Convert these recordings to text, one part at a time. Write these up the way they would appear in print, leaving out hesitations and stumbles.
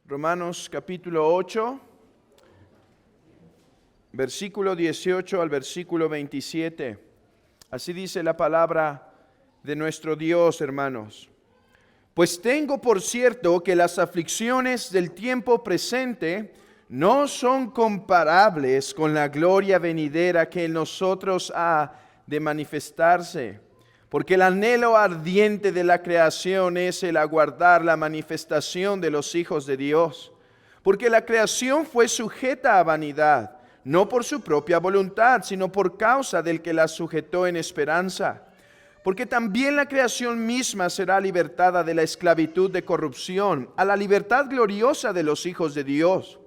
Romanos capítulo 8, versículo 18 al versículo 27. Así dice la palabra de nuestro Dios, hermanos. Pues tengo por cierto que las aflicciones del tiempo presente no son comparables con la gloria venidera que en nosotros ha de manifestarse. Porque el anhelo ardiente de la creación es el aguardar la manifestación de los hijos de Dios. Porque la creación fue sujeta a vanidad, no por su propia voluntad, sino por causa del que la sujetó en esperanza. Porque también la creación misma será libertada de la esclavitud de corrupción a la libertad gloriosa de los hijos de Dios.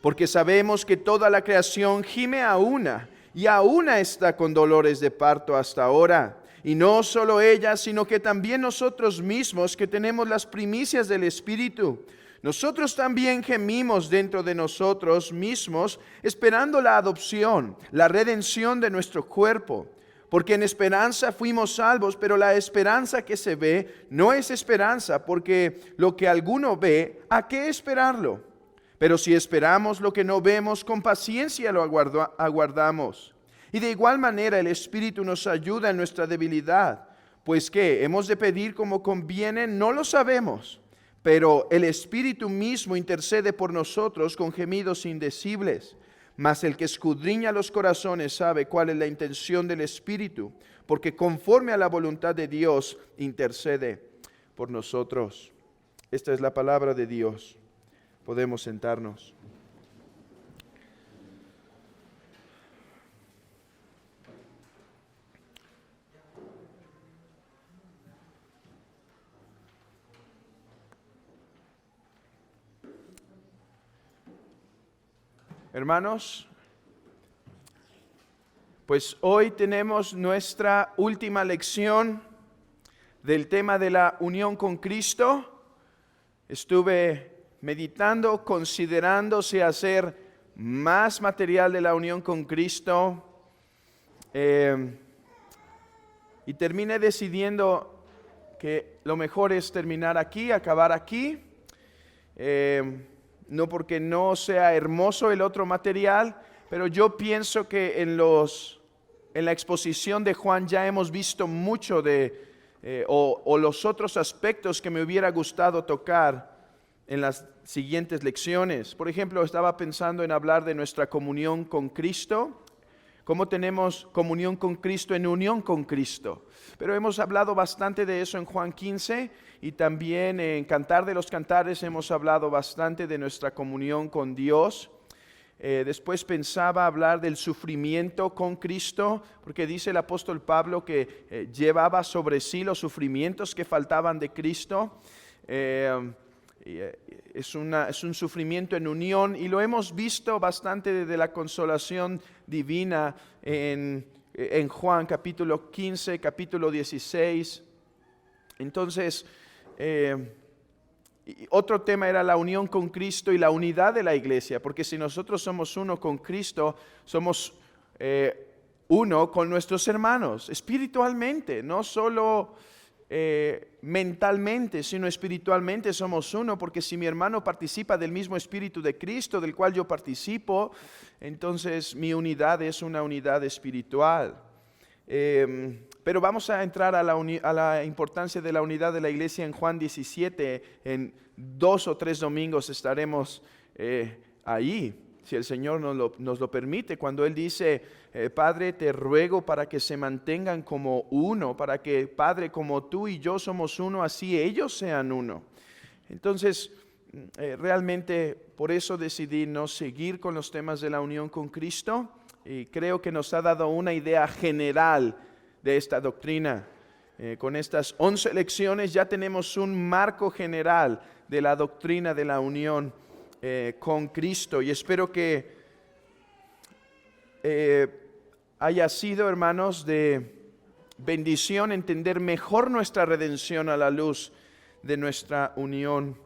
Porque sabemos que toda la creación gime a una, y a una está con dolores de parto hasta ahora. Y no solo ella, sino que también nosotros mismos que tenemos las primicias del Espíritu. Nosotros también gemimos dentro de nosotros mismos, esperando la adopción, la redención de nuestro cuerpo. Porque en esperanza fuimos salvos, pero la esperanza que se ve no es esperanza, porque lo que alguno ve, ¿a qué esperarlo? Pero si esperamos lo que no vemos, con paciencia lo aguardamos. Y de igual manera el Espíritu nos ayuda en nuestra debilidad. Pues ¿qué? ¿Hemos de pedir como conviene? No lo sabemos. Pero el Espíritu mismo intercede por nosotros con gemidos indecibles. Mas el que escudriña los corazones sabe cuál es la intención del Espíritu, porque conforme a la voluntad de Dios intercede por nosotros. Esta es la palabra de Dios. Podemos sentarnos. Hermanos, pues hoy tenemos nuestra última lección del tema de la unión con Cristo. Estuve meditando, considerando si hacer más material de la unión con Cristo y terminé decidiendo que lo mejor es terminar aquí, acabar aquí. No porque no sea hermoso el otro material, pero yo pienso que en la exposición de Juan ya hemos visto mucho o los otros aspectos que me hubiera gustado tocar en las siguientes lecciones. Por ejemplo, estaba pensando en hablar de nuestra comunión con Cristo, cómo tenemos comunión con Cristo en unión con Cristo. Pero hemos hablado bastante de eso en Juan 15 y también en Cantar de los Cantares hemos hablado bastante de nuestra comunión con Dios. Después pensaba hablar del sufrimiento con Cristo, porque dice el apóstol Pablo que llevaba sobre sí los sufrimientos que faltaban de Cristo. Es un sufrimiento en unión y lo hemos visto bastante de la consolación divina en Juan capítulo 15, capítulo 16. Entonces, otro tema era la unión con Cristo y la unidad de la iglesia, porque si nosotros somos uno con Cristo, somos uno con nuestros hermanos, espiritualmente, no solo mentalmente, sino espiritualmente somos uno, porque si mi hermano participa del mismo espíritu de Cristo, del cual yo participo, entonces mi unidad es una unidad espiritual. Pero vamos a entrar a la importancia de la unidad de la iglesia en Juan 17. En 2 o 3 domingos estaremos ahí, si el Señor nos lo permite, cuando Él dice, Padre, te ruego para que se mantengan como uno, para que, Padre, como tú y yo somos uno, así ellos sean uno. Entonces, realmente por eso decidí no seguir con los temas de la unión con Cristo, y creo que nos ha dado una idea general de esta doctrina. Con estas 11 lecciones ya tenemos un marco general de la doctrina de la unión con Cristo, y espero que haya sido, hermanos, de bendición entender mejor nuestra redención a la luz de nuestra unión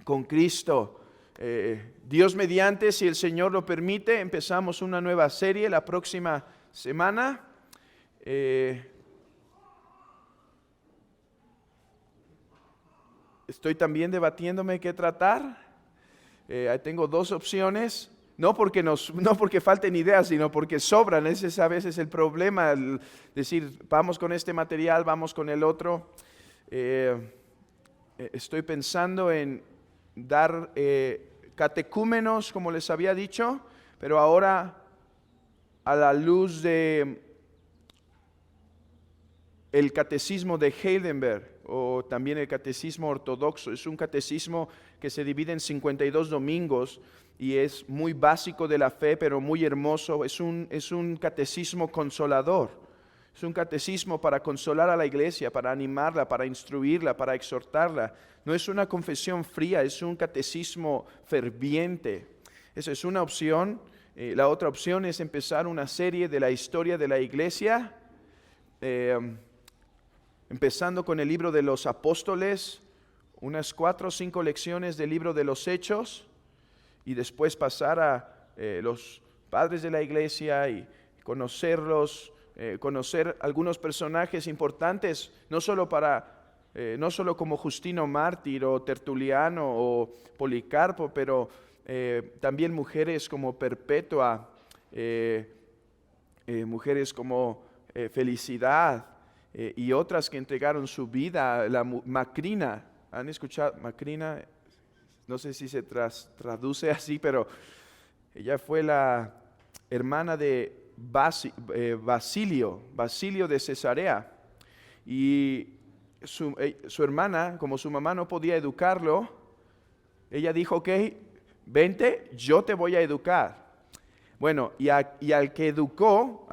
con Cristo. Dios mediante, si el Señor lo permite, empezamos una nueva serie la próxima semana. Estoy también debatiéndome qué tratar. Tengo dos opciones. No porque falten ideas, sino porque sobran. Ese es a veces el problema, decir, vamos con este material, vamos con el otro. Estoy pensando en dar catecúmenos, como les había dicho, pero ahora a la luz de el catecismo de Heidelberg, o también el catecismo ortodoxo. Es un catecismo que se divide en 52 domingos y es muy básico de la fe, pero muy hermoso. Es un catecismo consolador. Es un catecismo para consolar a la iglesia, para animarla, para instruirla, para exhortarla. No es una confesión fría, es un catecismo ferviente. Esa es una opción. La otra opción es empezar una serie de la historia de la iglesia, empezando con el libro de los apóstoles, unas 4 o 5 lecciones del libro de los Hechos, y después pasar a los padres de la iglesia y conocerlos, conocer algunos personajes importantes, no solo como Justino Mártir o Tertuliano o Policarpo, pero también mujeres como Perpetua, mujeres como Felicidad, y otras que entregaron su vida. La Macrina, ¿han escuchado? Macrina, no sé si se traduce así, pero ella fue la hermana de Basilio de Cesarea, y su hermana, como su mamá no podía educarlo, ella dijo, ok, vente, yo te voy a educar. Bueno, y al que educó,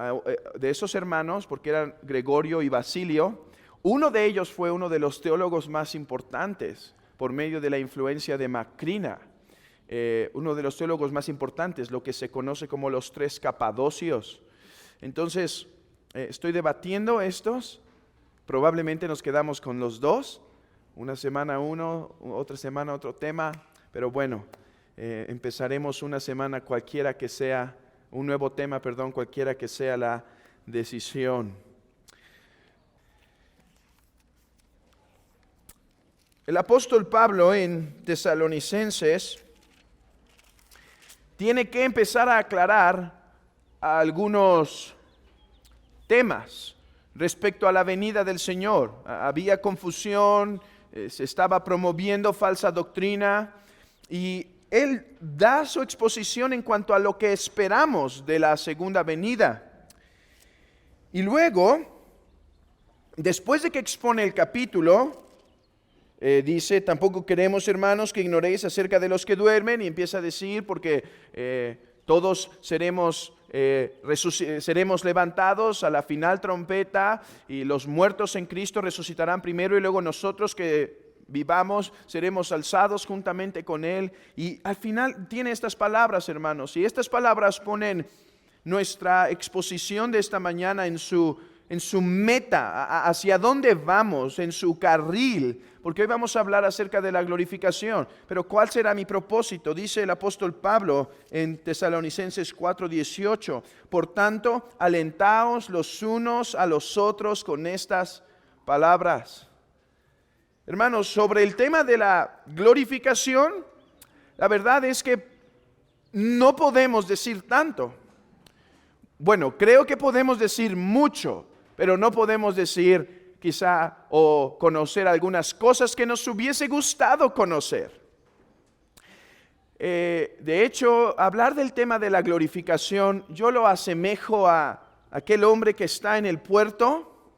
de esos hermanos, porque eran Gregorio y Basilio, uno de ellos fue uno de los teólogos más importantes por medio de la influencia de Macrina, uno de los teólogos más importantes, lo que se conoce como los 3 Capadocios. Entonces, estoy debatiendo estos, probablemente nos quedamos con los 2, una semana uno, otra semana otro tema, pero bueno, empezaremos una semana cualquiera que sea, un nuevo tema, cualquiera que sea la decisión. El apóstol Pablo en Tesalonicenses tiene que empezar a aclarar algunos temas respecto a la venida del Señor. Había confusión, se estaba promoviendo falsa doctrina, y él da su exposición en cuanto a lo que esperamos de la segunda venida. Y luego, después de que expone el capítulo, dice, tampoco queremos, hermanos, que ignoréis acerca de los que duermen, y empieza a decir, porque todos seremos levantados a la final trompeta, y los muertos en Cristo resucitarán primero, y luego nosotros que vivamos seremos alzados juntamente con Él. Y al final tiene estas palabras, hermanos, y estas palabras ponen nuestra exposición de esta mañana en su meta, hacia dónde vamos, en su carril, porque hoy vamos a hablar acerca de la glorificación. Pero ¿cuál será mi propósito? Dice el apóstol Pablo en Tesalonicenses 4:18, por tanto, alentaos los unos a los otros con estas palabras. Hermanos, sobre el tema de la glorificación, la verdad es que no podemos decir tanto. Bueno, creo que podemos decir mucho, pero no podemos decir quizá o conocer algunas cosas que nos hubiese gustado conocer. De hecho, hablar del tema de la glorificación, yo lo asemejo a aquel hombre que está en el puerto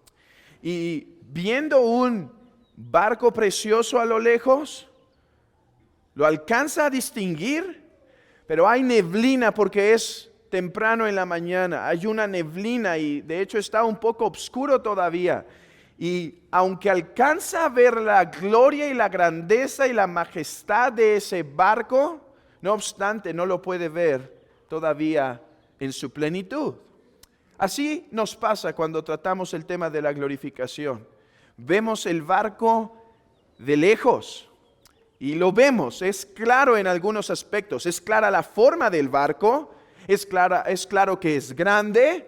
y viendo un barco precioso a lo lejos, lo alcanza a distinguir, pero hay neblina porque es temprano en la mañana, hay una neblina y de hecho está un poco oscuro todavía. Y aunque alcanza a ver la gloria y la grandeza y la majestad de ese barco, no obstante no lo puede ver todavía en su plenitud. Así nos pasa cuando tratamos el tema de la glorificación. Vemos el barco de lejos y lo vemos, es claro en algunos aspectos, es clara la forma del barco, es claro que es grande,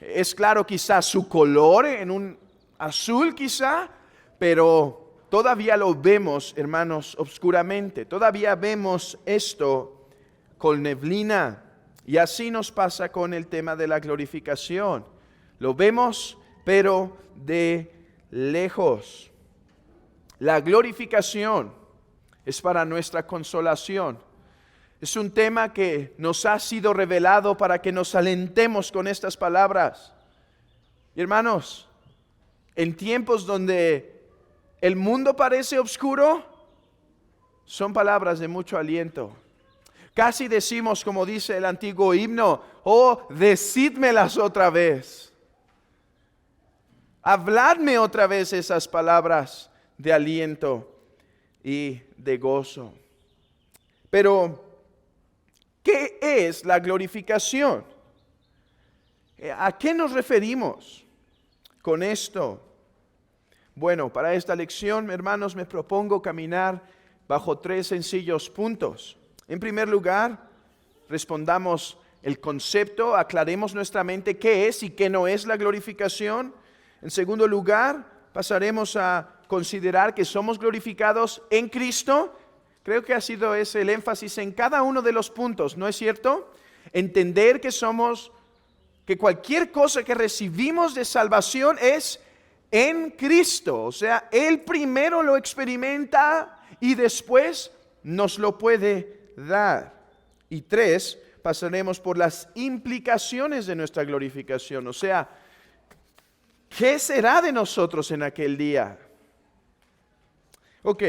es claro quizá su color en un azul quizá, pero todavía lo vemos, hermanos, oscuramente. Todavía vemos esto con neblina. Y así nos pasa con el tema de la glorificación. Lo vemos, pero de lejos. La glorificación es para nuestra consolación. Es un tema que nos ha sido revelado para que nos alentemos con estas palabras. Y hermanos, en tiempos donde el mundo parece oscuro, son palabras de mucho aliento. Casi decimos, como dice el antiguo himno, oh, decídmelas otra vez. Habladme otra vez esas palabras de aliento y de gozo. Pero, ¿qué es la glorificación? ¿A qué nos referimos con esto? Bueno, para esta lección, hermanos, me propongo caminar bajo 3 sencillos puntos. En primer lugar, respondamos el concepto, aclaremos nuestra mente qué es y qué no es la glorificación. En segundo lugar, pasaremos a considerar que somos glorificados en Cristo. Creo que ha sido ese el énfasis en cada uno de los puntos, ¿no es cierto? Entender que cualquier cosa que recibimos de salvación es en Cristo. O sea, Él primero lo experimenta y después nos lo puede dar. Y 3, pasaremos por las implicaciones de nuestra glorificación. O sea, ¿qué será de nosotros en aquel día? Ok,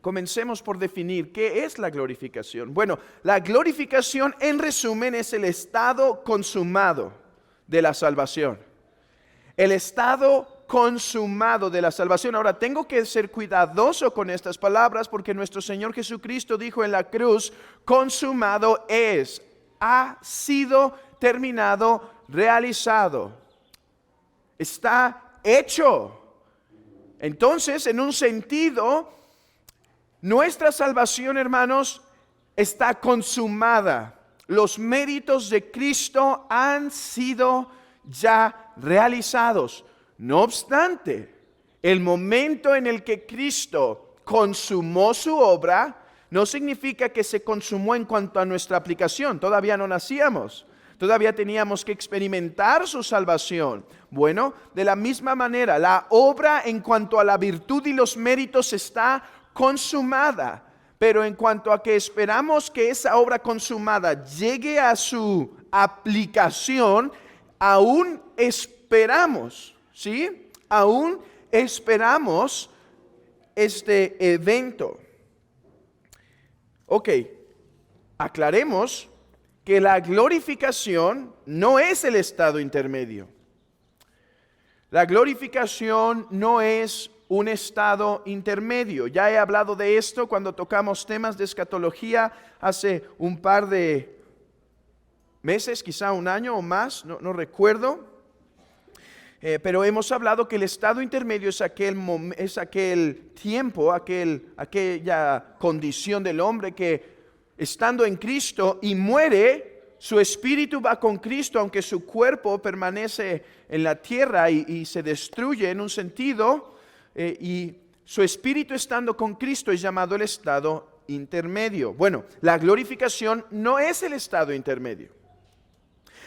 comencemos por definir qué es la glorificación. Bueno, la glorificación en resumen es el estado consumado de la salvación. El estado consumado de la salvación. Ahora, tengo que ser cuidadoso con estas palabras porque nuestro Señor Jesucristo dijo en la cruz, consumado es, ha sido terminado, realizado, está hecho. Entonces, en un sentido, nuestra salvación, hermanos, está consumada. Los méritos de Cristo han sido ya realizados. No obstante, el momento en el que Cristo consumó su obra, no significa que se consumó en cuanto a nuestra aplicación. Todavía no nacíamos. Todavía teníamos que experimentar su salvación. Bueno, de la misma manera, la obra en cuanto a la virtud y los méritos está consumada. Pero en cuanto a que esperamos que esa obra consumada llegue a su aplicación, aún esperamos, ¿sí? Aún esperamos este evento. Ok, aclaremos que la glorificación no es el estado intermedio. La glorificación no es un estado intermedio. Ya he hablado de esto cuando tocamos temas de escatología hace un par de meses, quizá un año o más, no recuerdo. Pero hemos hablado que el estado intermedio es aquel tiempo, aquella condición del hombre que estando en Cristo y muere, su espíritu va con Cristo, aunque su cuerpo permanece en la tierra y se destruye en un sentido, y su espíritu estando con Cristo es llamado el estado intermedio. Bueno, la glorificación no es el estado intermedio.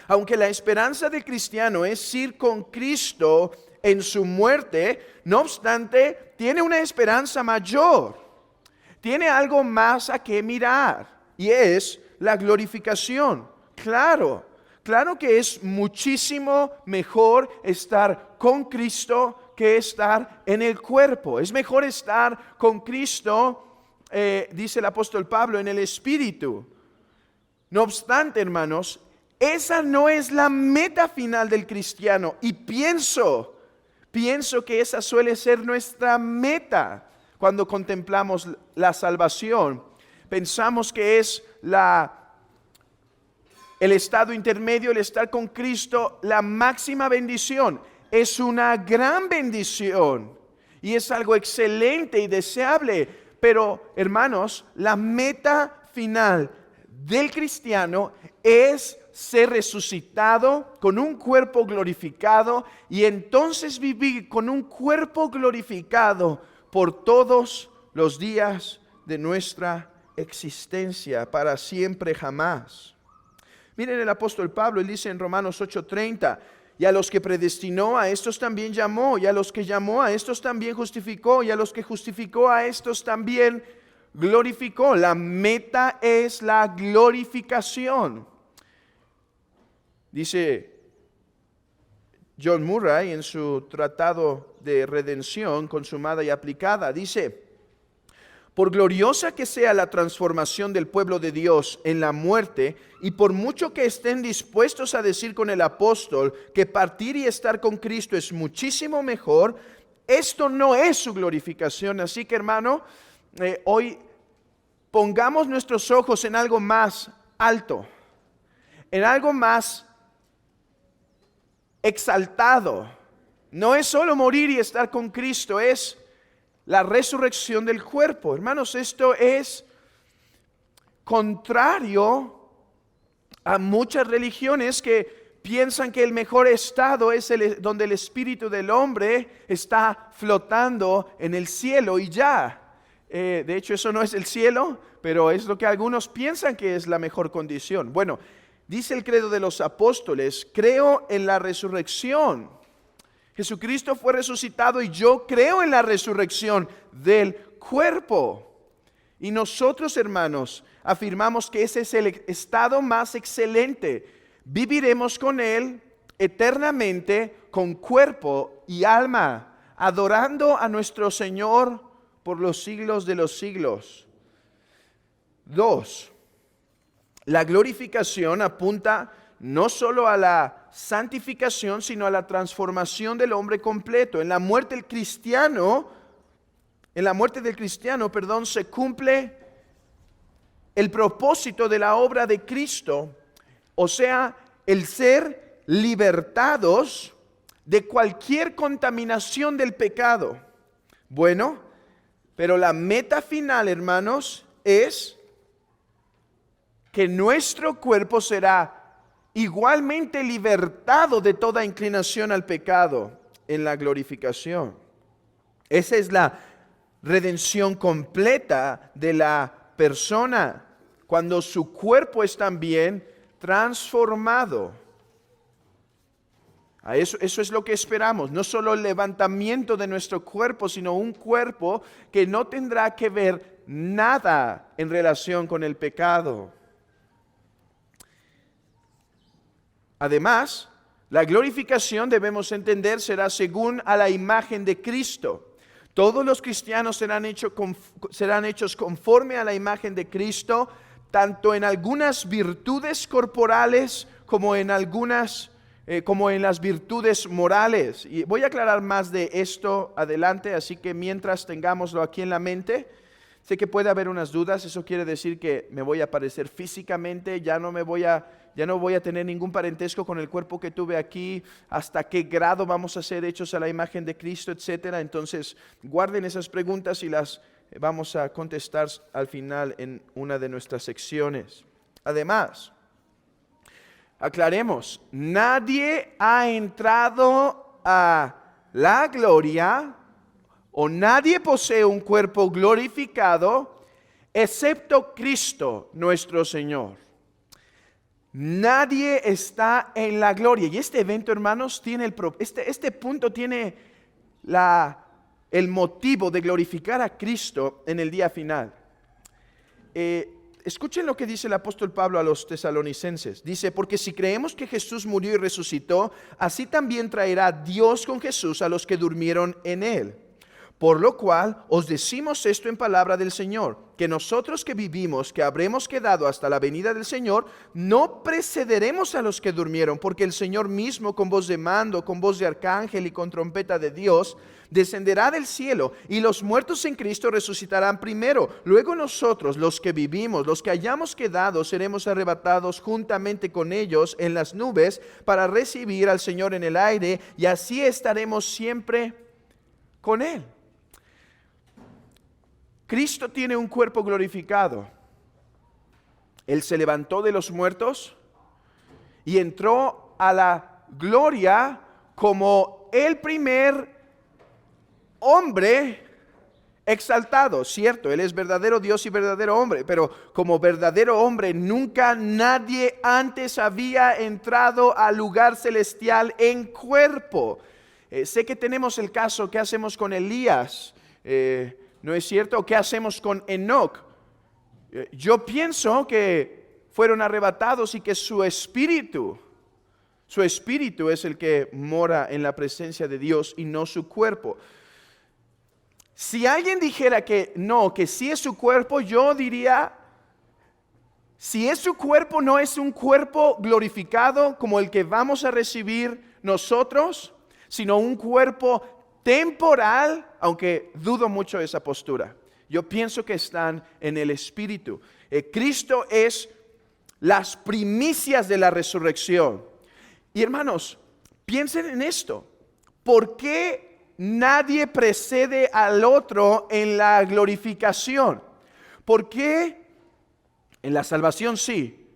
Aunque la esperanza del cristiano es ir con Cristo en su muerte, no obstante, tiene una esperanza mayor. Tiene algo más a qué mirar y es la glorificación. Claro que es muchísimo mejor estar con Cristo que estar en el cuerpo. Es mejor estar con Cristo, dice el apóstol Pablo, en el Espíritu. No obstante, hermanos, esa no es la meta final del cristiano y pienso que esa suele ser nuestra meta cuando contemplamos la salvación. Pensamos que es el estado intermedio, el estar con Cristo, la máxima bendición. Es una gran bendición y es algo excelente y deseable, pero hermanos, la meta final del cristiano es ser resucitado con un cuerpo glorificado y entonces vivir con un cuerpo glorificado por todos los días de nuestra existencia, para siempre jamás. Miren el apóstol Pablo, él dice en Romanos 8:30, y a los que predestinó, a estos también llamó, y a los que llamó, a estos también justificó, y a los que justificó, a estos también glorificó. La meta es la glorificación. Dice John Murray en su tratado de redención consumada y aplicada, dice: por gloriosa que sea la transformación del pueblo de Dios en la muerte, y por mucho que estén dispuestos a decir con el apóstol que partir y estar con Cristo es muchísimo mejor, esto no es su glorificación. Así que, hermano, hoy pongamos nuestros ojos en algo más alto, en algo más exaltado. No es solo morir y estar con Cristo, es la resurrección del cuerpo. Hermanos, esto es contrario a muchas religiones que piensan que el mejor estado es donde el espíritu del hombre está flotando en el cielo y ya. De hecho, eso no es el cielo, pero es lo que algunos piensan que es la mejor condición. Bueno, dice el credo de los apóstoles: creo en la resurrección. Jesucristo fue resucitado y yo creo en la resurrección del cuerpo. Y nosotros, hermanos, afirmamos que ese es el estado más excelente. Viviremos con Él eternamente con cuerpo y alma, adorando a nuestro Señor por los siglos de los siglos. 2. La glorificación apunta no solo a la santificación, sino a la transformación del hombre completo. En la muerte del cristiano, se cumple el propósito de la obra de Cristo, o sea, el ser libertados de cualquier contaminación del pecado. Bueno, pero la meta final, hermanos, es que nuestro cuerpo será igualmente libertado de toda inclinación al pecado en la glorificación. Esa es la redención completa de la persona, cuando su cuerpo es también transformado. Eso es lo que esperamos, no solo el levantamiento de nuestro cuerpo, sino un cuerpo que no tendrá que ver nada en relación con el pecado. Además, la glorificación, debemos entender, será según a la imagen de Cristo. Todos los cristianos serán hechos conforme a la imagen de Cristo, tanto en algunas virtudes corporales como en las virtudes morales. Y voy a aclarar más de esto adelante, así que mientras tengámoslo aquí en la mente, sé que puede haber unas dudas. Eso quiere decir que me voy a parecer físicamente, ya no voy a tener ningún parentesco con el cuerpo que tuve aquí, hasta qué grado vamos a ser hechos a la imagen de Cristo, etcétera. Entonces, guarden esas preguntas y las vamos a contestar al final en una de nuestras secciones. Además, aclaremos, nadie ha entrado a la gloria o nadie posee un cuerpo glorificado excepto Cristo nuestro Señor. Nadie está en la gloria. Y este evento, hermanos, tiene este punto tiene el motivo de glorificar a Cristo en el día final. Escuchen lo que dice el apóstol Pablo a los tesalonicenses. Dice: porque si creemos que Jesús murió y resucitó, así también traerá Dios con Jesús a los que durmieron en Él. Por lo cual os decimos esto en palabra del Señor, que nosotros que vivimos, que habremos quedado hasta la venida del Señor, no precederemos a los que durmieron, porque el Señor mismo, con voz de mando, con voz de arcángel y con trompeta de Dios, descenderá del cielo, y los muertos en Cristo resucitarán primero. Luego nosotros, los que vivimos, los que hayamos quedado, seremos arrebatados juntamente con ellos en las nubes para recibir al Señor en el aire, y así estaremos siempre con Él. Cristo tiene un cuerpo glorificado. Él se levantó de los muertos y entró a la gloria como el primer hombre exaltado, cierto, Él es verdadero Dios y verdadero hombre, pero como verdadero hombre nunca nadie antes había entrado al lugar celestial en cuerpo. Sé que tenemos el caso, ¿qué hacemos con Elías? ¿No es cierto? ¿Qué hacemos con Enoc? Yo pienso que fueron arrebatados y que su espíritu es el que mora en la presencia de Dios y no su cuerpo. Si alguien dijera que no, que sí es su cuerpo, yo diría, si es su cuerpo, no es un cuerpo glorificado como el que vamos a recibir nosotros, sino un cuerpo temporal, aunque dudo mucho de esa postura. Yo pienso que están en el Espíritu. Cristo es las primicias de la resurrección. Y hermanos, piensen en esto. ¿Por qué nadie precede al otro en la glorificación? ¿Por qué en la salvación sí?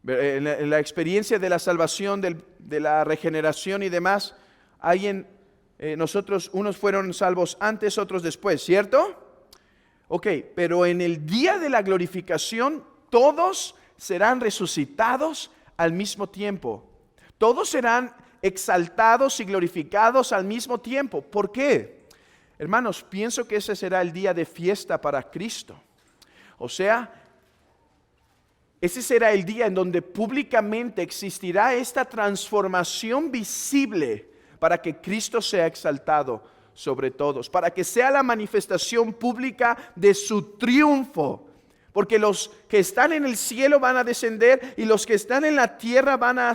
En la experiencia de la salvación, de la regeneración y demás, nosotros, unos fueron salvos antes, otros después, ¿cierto? Ok, pero en el día de la glorificación, todos serán resucitados al mismo tiempo. Todos serán exaltados y glorificados al mismo tiempo. ¿Por qué? Hermanos, pienso que ese será el día de fiesta para Cristo. O sea, ese será el día en donde públicamente existirá esta transformación visible para que Cristo sea exaltado sobre todos, para que sea la manifestación pública de su triunfo. Porque los que están en el cielo van a descender y los que están en la tierra van a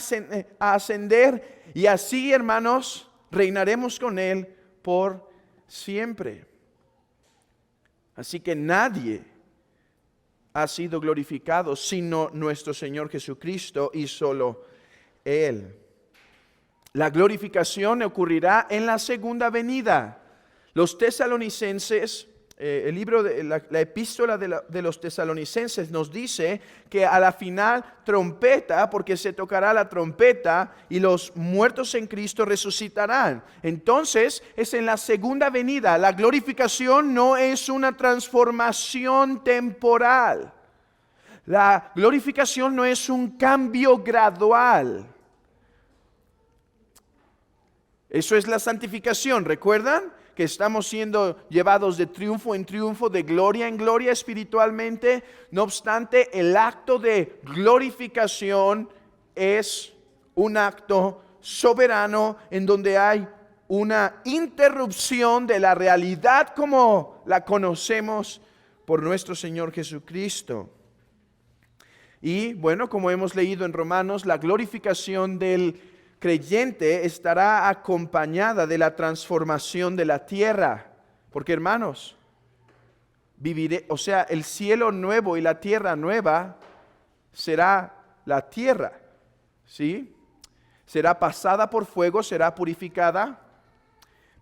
ascender. Y así, hermanos, reinaremos con Él por siempre. Así que nadie ha sido glorificado sino nuestro Señor Jesucristo y solo Él. La glorificación ocurrirá en la segunda venida. Los tesalonicenses, el libro de la epístola de los tesalonicenses nos dice que a la final trompeta, porque se tocará la trompeta y los muertos en Cristo resucitarán. Entonces es en la segunda venida. La glorificación no es una transformación temporal. La glorificación no es un cambio gradual. Eso es la santificación, ¿recuerdan? Que estamos siendo llevados de triunfo en triunfo, de gloria en gloria espiritualmente. No obstante, el acto de glorificación es un acto soberano en donde hay una interrupción de la realidad como la conocemos por nuestro Señor Jesucristo. Y bueno, como hemos leído en Romanos, la glorificación del creyente estará acompañada de la transformación de la tierra, porque hermanos, el cielo nuevo y la tierra nueva será la tierra, ¿sí? Será pasada por fuego, será purificada,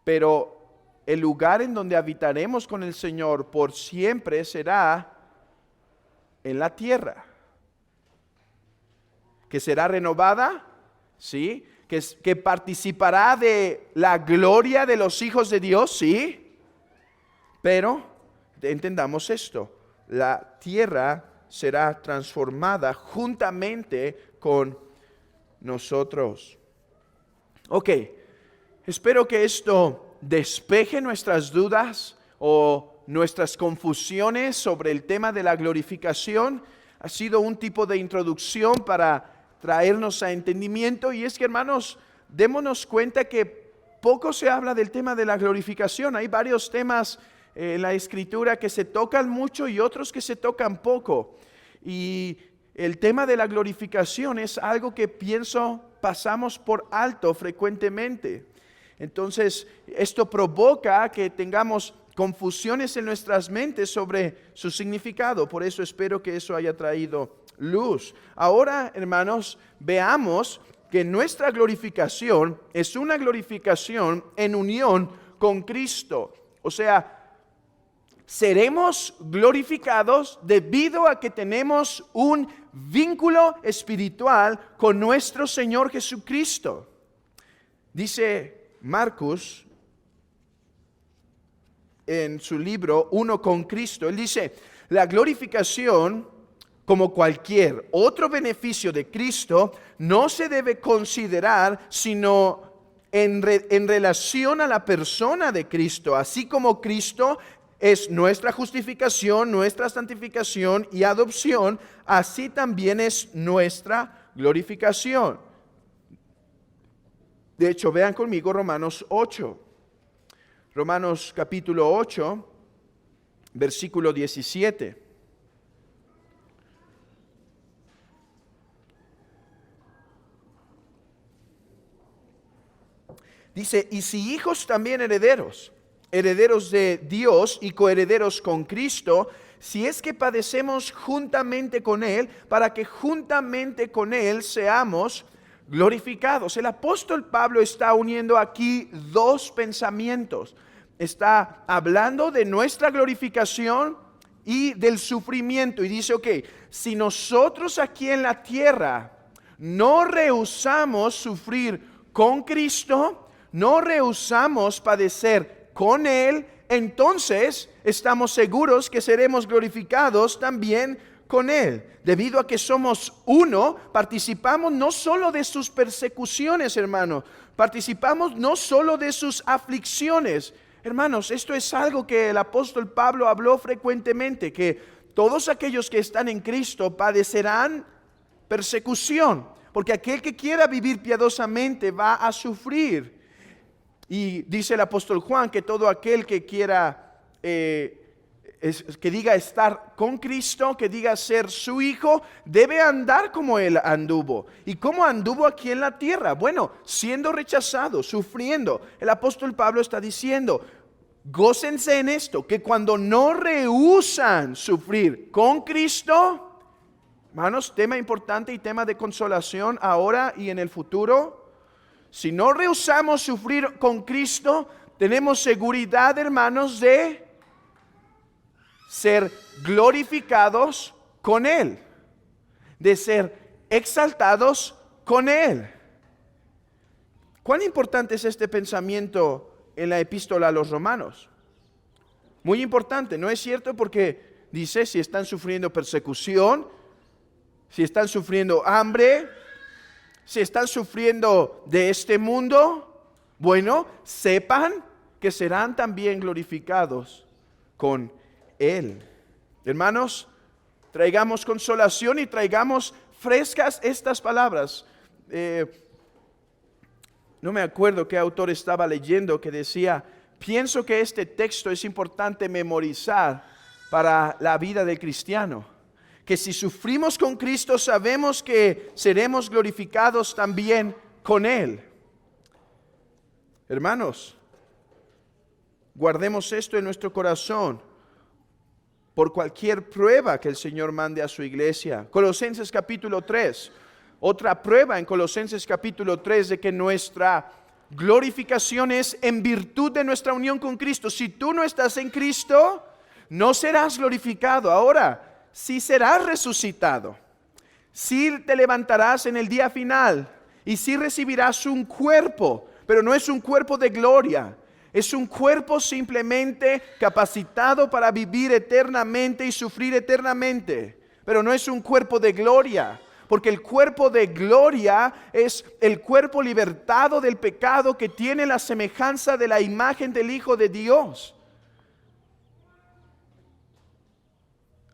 pero el lugar en donde habitaremos con el Señor por siempre será en la tierra, que será renovada, ¿sí? Que participará de la gloria de los hijos de Dios, ¿sí? Pero entendamos esto, la tierra será transformada juntamente con nosotros. Ok, espero que esto despeje nuestras dudas o nuestras confusiones sobre el tema de la glorificación. Ha sido un tipo de introducción para traernos a entendimiento, y es que, hermanos, démonos cuenta que poco se habla del tema de la glorificación. Hay varios temas en la Escritura que se tocan mucho y otros que se tocan poco, y el tema de la glorificación es algo que pienso pasamos por alto frecuentemente. Entonces, esto provoca que tengamos confusiones en nuestras mentes sobre su significado. Por eso espero que eso haya traído luz. Ahora, hermanos, veamos que nuestra glorificación es una glorificación en unión con Cristo. O sea, seremos glorificados debido a que tenemos un vínculo espiritual con nuestro Señor Jesucristo. Dice Marcos en su libro Uno con Cristo, él dice, la glorificación, como cualquier otro beneficio de Cristo, no se debe considerar sino en relación a la persona de Cristo. Así como Cristo es nuestra justificación, nuestra santificación y adopción, así también es nuestra glorificación. De hecho, vean conmigo Romanos 8. Romanos capítulo 8, versículo 17. Dice, y si hijos también herederos, herederos de Dios y coherederos con Cristo, si es que padecemos juntamente con Él, para que juntamente con Él seamos glorificados. El apóstol Pablo está uniendo aquí dos pensamientos. Está hablando de nuestra glorificación y del sufrimiento. Y dice, ok, si nosotros aquí en la tierra no rehusamos sufrir con Cristo, no rehusamos padecer con Él, entonces estamos seguros que seremos glorificados también con Él. Debido a que somos uno, participamos no solo de sus persecuciones, hermanos, participamos no solo de sus aflicciones. Hermanos, esto es algo que el apóstol Pablo habló frecuentemente, que todos aquellos que están en Cristo padecerán persecución, porque aquel que quiera vivir piadosamente va a sufrir. Y dice el apóstol Juan que todo aquel que quiera, que diga estar con Cristo, que diga ser su hijo, debe andar como Él anduvo. ¿Y cómo anduvo aquí en la tierra? Bueno, siendo rechazado, sufriendo. El apóstol Pablo está diciendo, gócense en esto, que cuando no rehúsan sufrir con Cristo, hermanos, tema importante y tema de consolación ahora y en el futuro. Si no rehusamos sufrir con Cristo, tenemos seguridad, hermanos, de ser glorificados con Él, de ser exaltados con Él. ¿Cuán importante es este pensamiento en la epístola a los romanos? Muy importante, ¿no es cierto? Porque dice, si están sufriendo persecución, si están sufriendo hambre, si están sufriendo de este mundo, bueno, sepan que serán también glorificados con Él. Hermanos, traigamos consolación y traigamos frescas estas palabras. No me acuerdo qué autor estaba leyendo que decía, pienso que este texto es importante memorizar para la vida del cristiano. Que si sufrimos con Cristo sabemos que seremos glorificados también con Él. Hermanos, guardemos esto en nuestro corazón por cualquier prueba que el Señor mande a su iglesia. Colosenses capítulo 3, otra prueba en Colosenses capítulo 3 de que nuestra glorificación es en virtud de nuestra unión con Cristo. Si tú no estás en Cristo, no serás glorificado. Ahora, si serás resucitado, si te levantarás en el día final y si recibirás un cuerpo, pero no es un cuerpo de gloria, es un cuerpo simplemente capacitado para vivir eternamente y sufrir eternamente, pero no es un cuerpo de gloria, porque el cuerpo de gloria es el cuerpo libertado del pecado que tiene la semejanza de la imagen del Hijo de Dios.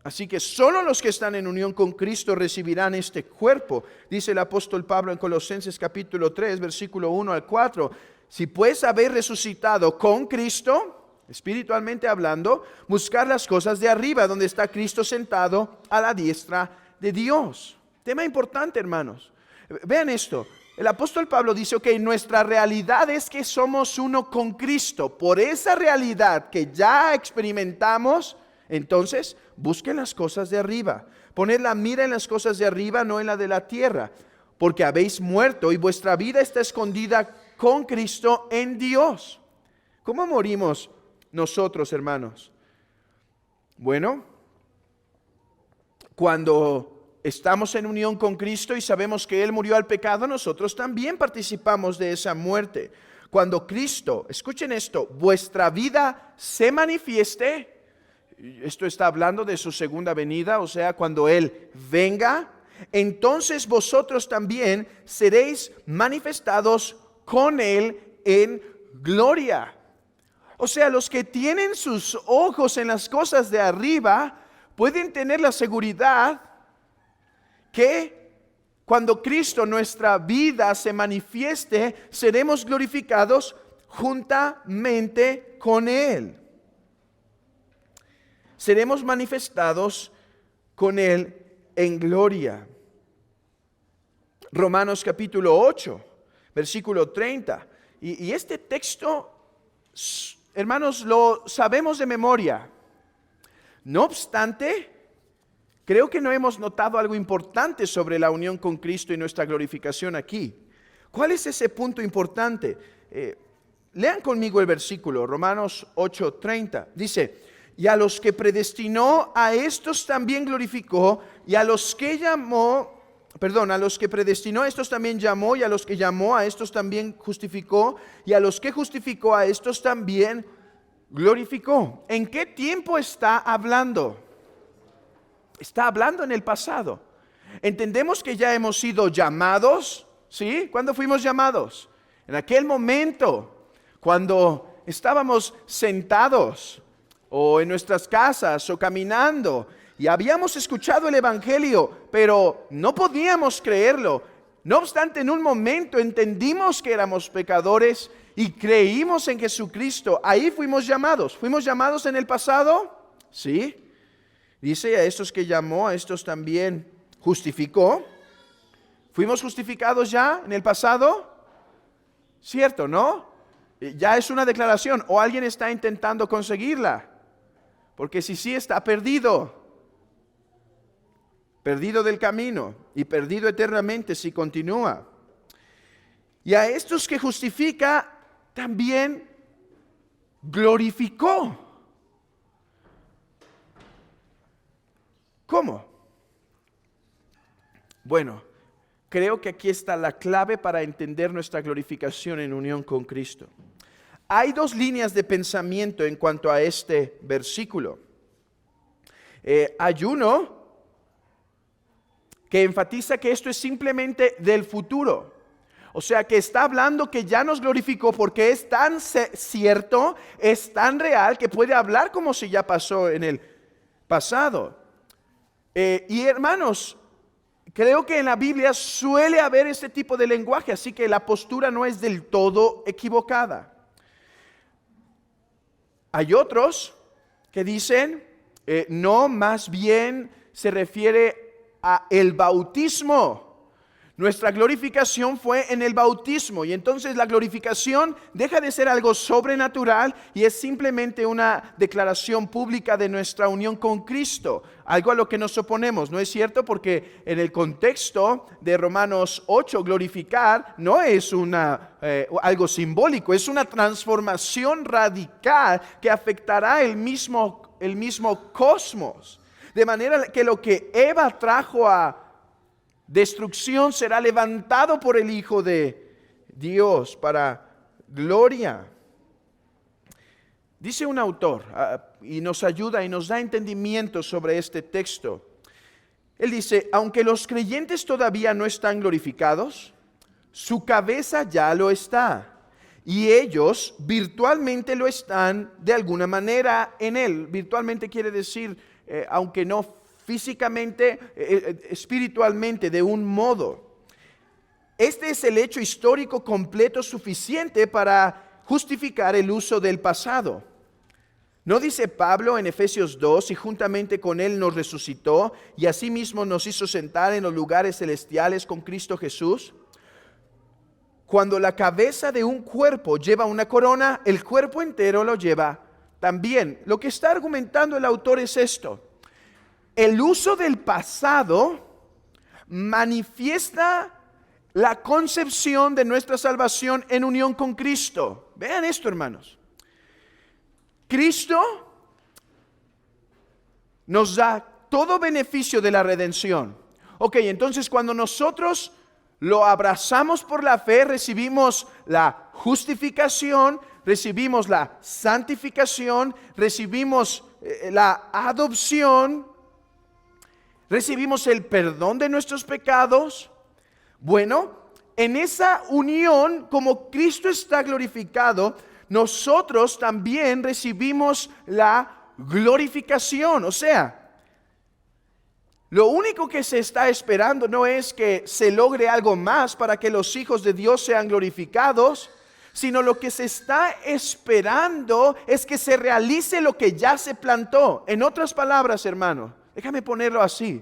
Así que solo los que están en unión con Cristo recibirán este cuerpo. Dice el apóstol Pablo en Colosenses capítulo 3, versículo 1 al 4. Si pues habéis resucitado con Cristo, espiritualmente hablando, buscar las cosas de arriba, donde está Cristo sentado a la diestra de Dios. Tema importante, hermanos. Vean esto. El apóstol Pablo dice, ok, nuestra realidad es que somos uno con Cristo. Por esa realidad que ya experimentamos, entonces, busquen las cosas de arriba. Poned la mira en las cosas de arriba, no en la de la tierra. Porque habéis muerto y vuestra vida está escondida con Cristo en Dios. ¿Cómo morimos nosotros, hermanos? Bueno, cuando estamos en unión con Cristo y sabemos que Él murió al pecado, nosotros también participamos de esa muerte. Cuando Cristo, escuchen esto, vuestra vida se manifieste, esto está hablando de su segunda venida, o sea, cuando Él venga, entonces vosotros también seréis manifestados con Él en gloria. O sea, los que tienen sus ojos en las cosas de arriba pueden tener la seguridad que cuando Cristo, nuestra vida, se manifieste, seremos glorificados juntamente con Él. Seremos manifestados con Él en gloria. Romanos capítulo 8, versículo 30. Y este texto, hermanos, lo sabemos de memoria. No obstante, creo que no hemos notado algo importante sobre la unión con Cristo y nuestra glorificación aquí. ¿Cuál es ese punto importante? Lean conmigo el versículo, Romanos 8:30. Dice, y a los que predestinó, a estos también glorificó, y a los que a los que predestinó, a estos también llamó, y a los que llamó, a estos también justificó, y a los que justificó, a estos también glorificó. ¿En qué tiempo está hablando? Está hablando en el pasado. Entendemos que ya hemos sido llamados, ¿sí? ¿Cuándo fuimos llamados? En aquel momento, cuando estábamos sentados o en nuestras casas o caminando y habíamos escuchado el Evangelio, pero no podíamos creerlo. No obstante, en un momento entendimos que éramos pecadores y creímos en Jesucristo. Ahí fuimos llamados. ¿Fuimos llamados en el pasado? Sí. Dice, a estos que llamó, a estos también justificó. ¿Fuimos justificados ya en el pasado? Cierto, ¿no? Ya es una declaración, o alguien está intentando conseguirla. Porque si sí, está perdido. Perdido del camino y perdido eternamente si continúa. Y a estos que justifica, también glorificó. ¿Cómo? Bueno, creo que aquí está la clave para entender nuestra glorificación en unión con Cristo. Hay dos líneas de pensamiento en cuanto a este versículo. Hay uno que enfatiza que esto es simplemente del futuro. O sea, que está hablando que ya nos glorificó porque es tan cierto, es tan real que puede hablar como si ya pasó en el pasado. Y hermanos, creo que en la Biblia suele haber este tipo de lenguaje, así que la postura no es del todo equivocada. Hay otros que dicen, no, más bien se refiere a el bautismo. Nuestra glorificación fue en el bautismo y entonces la glorificación deja de ser algo sobrenatural y es simplemente una declaración pública de nuestra unión con Cristo, algo a lo que nos oponemos, ¿no es cierto? Porque en el contexto de Romanos 8, glorificar no es algo simbólico, es una transformación radical que afectará el mismo cosmos, de manera que lo que Eva trajo a destrucción será levantado por el Hijo de Dios para gloria. Dice un autor y nos ayuda y nos da entendimiento sobre este texto. Él dice, aunque los creyentes todavía no están glorificados, su cabeza ya lo está. Y ellos virtualmente lo están de alguna manera en Él. Virtualmente quiere decir, aunque no físicamente, espiritualmente, de un modo. Este es el hecho histórico completo suficiente para justificar el uso del pasado. ¿No dice Pablo en Efesios 2, y juntamente con Él nos resucitó, y asimismo nos hizo sentar en los lugares celestiales con Cristo Jesús? Cuando la cabeza de un cuerpo lleva una corona, el cuerpo entero lo lleva también. Lo que está argumentando el autor es esto. El uso del pasado manifiesta la concepción de nuestra salvación en unión con Cristo. Vean esto, hermanos. Cristo nos da todo beneficio de la redención. Ok, entonces cuando nosotros lo abrazamos por la fe, recibimos la justificación, recibimos la santificación, recibimos la adopción, recibimos el perdón de nuestros pecados. Bueno, en esa unión, como Cristo está glorificado, nosotros también recibimos la glorificación. O sea, lo único que se está esperando no es que se logre algo más para que los hijos de Dios sean glorificados, sino lo que se está esperando es que se realice lo que ya se plantó. En otras palabras, hermano, déjame ponerlo así.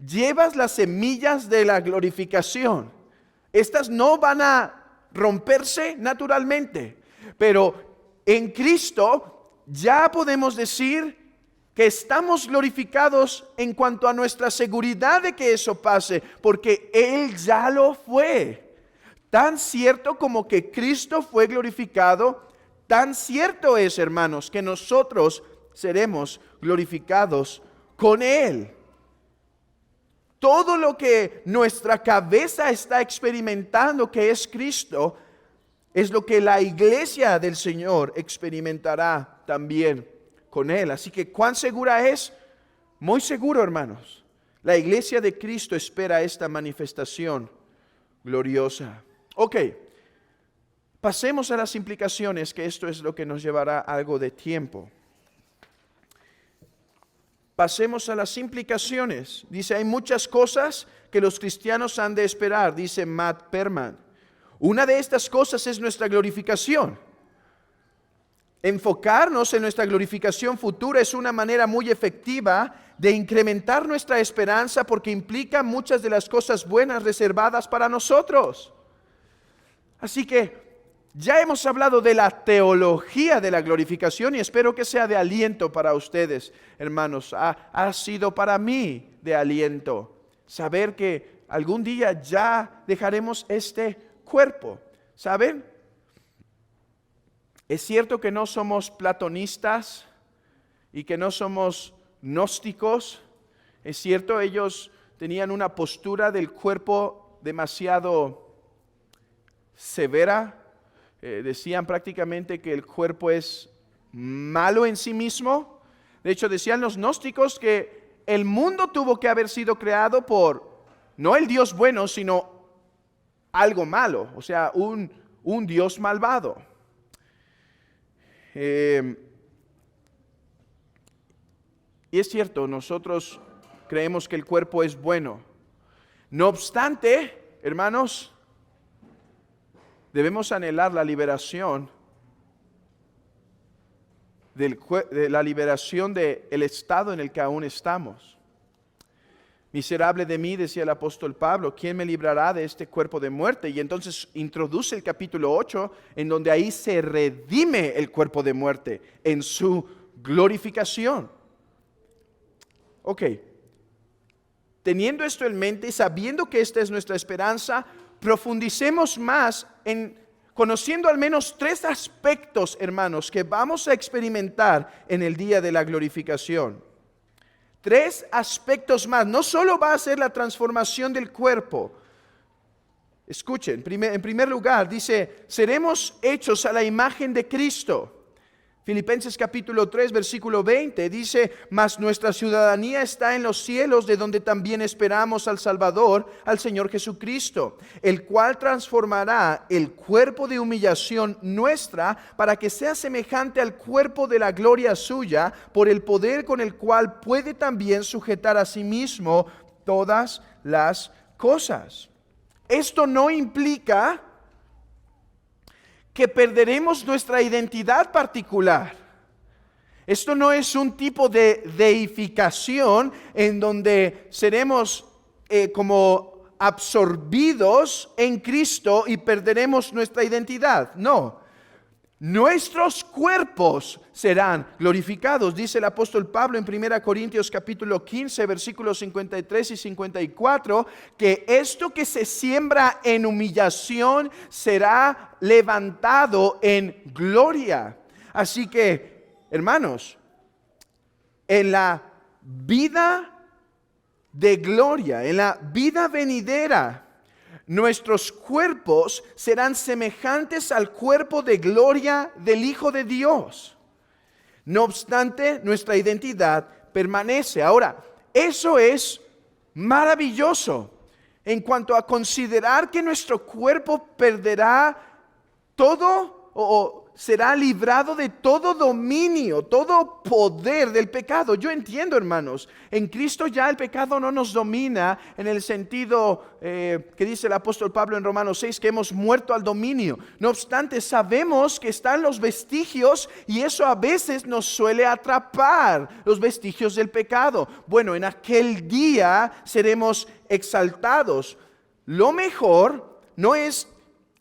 Llevas las semillas de la glorificación. Estas no van a romperse naturalmente, pero en Cristo ya podemos decir que estamos glorificados en cuanto a nuestra seguridad de que eso pase, porque Él ya lo fue. Tan cierto como que Cristo fue glorificado, tan cierto es, hermanos, que nosotros seremos glorificados con Él. Todo lo que nuestra cabeza está experimentando, que es Cristo, es lo que la iglesia del Señor experimentará también con Él. Así que, ¿cuán segura es? Muy seguro, hermanos. La iglesia de Cristo espera esta manifestación gloriosa. Ok, pasemos a las implicaciones, que esto es lo que nos llevará algo de tiempo. Pasemos a las implicaciones. Dice, hay muchas cosas que los cristianos han de esperar, dice Matt Perman. Una de estas cosas es nuestra glorificación. Enfocarnos en nuestra glorificación futura es una manera muy efectiva de incrementar nuestra esperanza, porque implica muchas de las cosas buenas reservadas para nosotros. Así que ya hemos hablado de la teología de la glorificación y espero que sea de aliento para ustedes, hermanos. Ha sido para mí de aliento saber que algún día ya dejaremos este cuerpo. ¿Saben? Es cierto que no somos platonistas y que no somos gnósticos. Es cierto, ellos tenían una postura del cuerpo demasiado severa. Decían prácticamente que el cuerpo es malo en sí mismo. De hecho, decían los gnósticos que el mundo tuvo que haber sido creado por, no el Dios bueno, sino algo malo, o sea, un Dios malvado. Y es cierto, nosotros creemos que el cuerpo es bueno. No obstante, hermanos, debemos anhelar la liberación de la liberación del estado en el que aún estamos. Miserable de mí, decía el apóstol Pablo, ¿quién me librará de este cuerpo de muerte? Y entonces introduce el capítulo 8, en donde ahí se redime el cuerpo de muerte en su glorificación. Ok, teniendo esto en mente y sabiendo que esta es nuestra esperanza, profundicemos más en conociendo al menos 3 aspectos, hermanos, que vamos a experimentar en el día de la glorificación. 3 aspectos más. No solo va a ser la transformación del cuerpo. Escuchen, en primer lugar dice, seremos hechos a la imagen de Cristo. Filipenses capítulo 3, versículo 20 dice, mas nuestra ciudadanía está en los cielos, de donde también esperamos al Salvador, al Señor Jesucristo, el cual transformará el cuerpo de humillación nuestra para que sea semejante al cuerpo de la gloria suya, por el poder con el cual puede también sujetar a sí mismo todas las cosas. Esto no implica que perderemos nuestra identidad particular. Esto no es un tipo de deificación en donde seremos como absorbidos en Cristo y perderemos nuestra identidad. No. Nuestros cuerpos serán glorificados, dice el apóstol Pablo en 1 Corintios capítulo 15, versículos 53 y 54, que esto que se siembra en humillación será levantado en gloria. Así que, hermanos, en la vida de gloria. En la vida venidera, nuestros cuerpos serán semejantes al cuerpo de gloria del Hijo de Dios. No obstante, nuestra identidad permanece. Ahora, eso es maravilloso en cuanto a considerar que nuestro cuerpo perderá todo o será librado de todo dominio, todo poder del pecado. Yo entiendo, hermanos, en Cristo ya el pecado no nos domina en el sentido que dice el apóstol Pablo en Romanos 6, que hemos muerto al dominio. No obstante, sabemos que están los vestigios y eso a veces nos suele atrapar, los vestigios del pecado. Bueno, en aquel día seremos exaltados. Lo mejor no es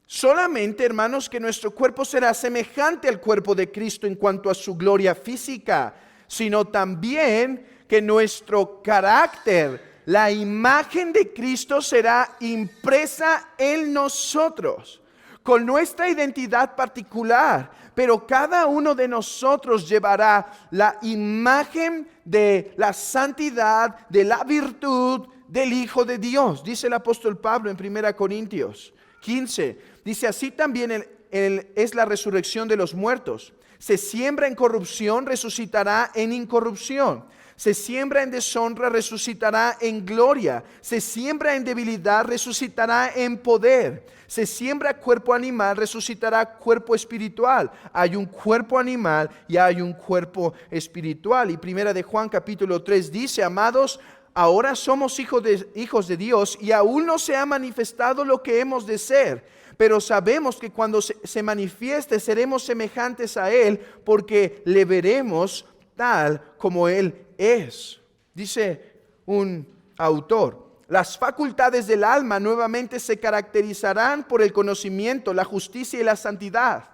solamente, hermanos, que nuestro cuerpo será semejante al cuerpo de Cristo en cuanto a su gloria física, sino también que nuestro carácter, la imagen de Cristo será impresa en nosotros, con nuestra identidad particular, pero cada uno de nosotros llevará la imagen de la santidad, de la virtud del Hijo de Dios. Dice el apóstol Pablo en 1 Corintios 15, dice: así también es la resurrección de los muertos. Se siembra en corrupción, resucitará en incorrupción. Se siembra en deshonra, resucitará en gloria. Se siembra en debilidad, resucitará en poder. Se siembra cuerpo animal, resucitará cuerpo espiritual. Hay un cuerpo animal y hay un cuerpo espiritual. Y 1 de Juan capítulo 3 dice: amados, ahora somos hijos de Dios y aún no se ha manifestado lo que hemos de ser. Pero sabemos que cuando se manifieste seremos semejantes a Él, porque le veremos tal como Él es. Dice un autor: las facultades del alma nuevamente se caracterizarán por el conocimiento, la justicia y la santidad.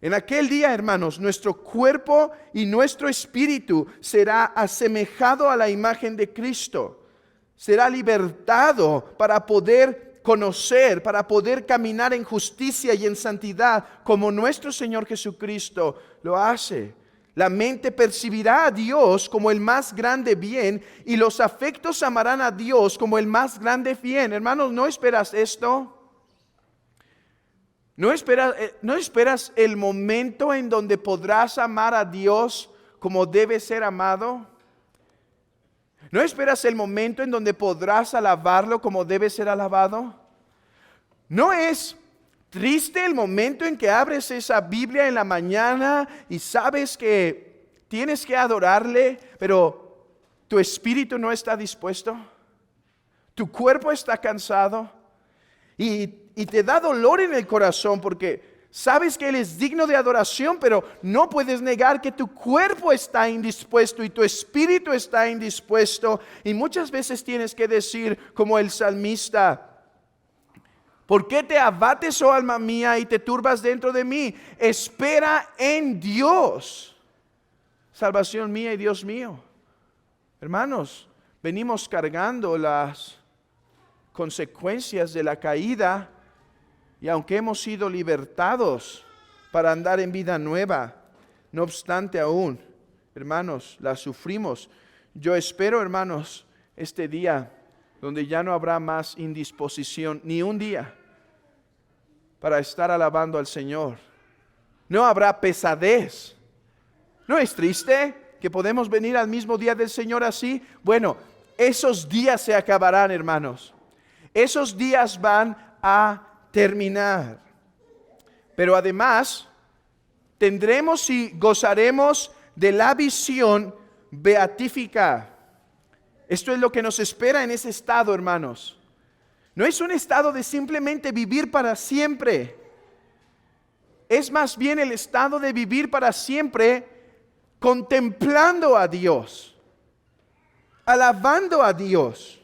En aquel día, hermanos, nuestro cuerpo y nuestro espíritu será asemejado a la imagen de Cristo. Será libertado para poder conocer, para poder caminar en justicia y en santidad como nuestro Señor Jesucristo lo hace. La mente percibirá a Dios como el más grande bien y los afectos amarán a Dios como el más grande bien. Hermanos, ¿no esperas esto? ¿No esperas el momento en donde podrás amar a Dios como debe ser amado? ¿No esperas el momento en donde podrás alabarlo como debe ser alabado? ¿No es triste el momento en que abres esa Biblia en la mañana y sabes que tienes que adorarle, pero tu espíritu no está dispuesto? Tu cuerpo está cansado y te da dolor en el corazón porque sabes que Él es digno de adoración, pero no puedes negar que tu cuerpo está indispuesto y tu espíritu está indispuesto. Y muchas veces tienes que decir como el salmista: ¿por qué te abates, oh alma mía, y te turbas dentro de mí? Espera en Dios, salvación mía y Dios mío. Hermanos, venimos cargando las consecuencias de la caída, y aunque hemos sido libertados para andar en vida nueva, no obstante aún, hermanos, la sufrimos. Yo espero, hermanos, este día donde ya no habrá más indisposición, ni un día, para estar alabando al Señor. No habrá pesadez. ¿No es triste que podemos venir al mismo día del Señor así? Bueno, esos días se acabarán, hermanos. Esos días van a terminar. Pero además tendremos y gozaremos de la visión beatífica. Esto es lo que nos espera en ese estado, hermanos. No es un estado de simplemente vivir para siempre. Es más bien el estado de vivir para siempre contemplando a Dios, alabando a Dios.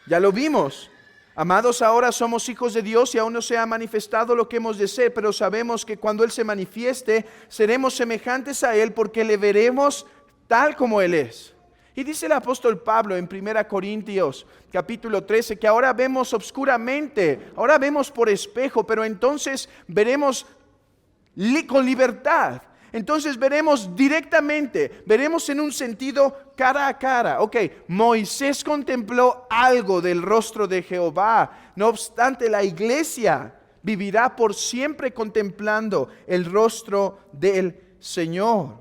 Ya lo vimos. Amados, ahora somos hijos de Dios y aún no se ha manifestado lo que hemos de ser, pero sabemos que cuando Él se manifieste, seremos semejantes a Él porque le veremos tal como Él es. Y dice el apóstol Pablo en 1 Corintios capítulo 13 que ahora vemos obscuramente, ahora vemos por espejo, pero entonces veremos con libertad. entonces veremos directamente, veremos en un sentido cara a cara. Ok, Moisés contempló algo del rostro de Jehová. No obstante, la iglesia vivirá por siempre contemplando el rostro del Señor.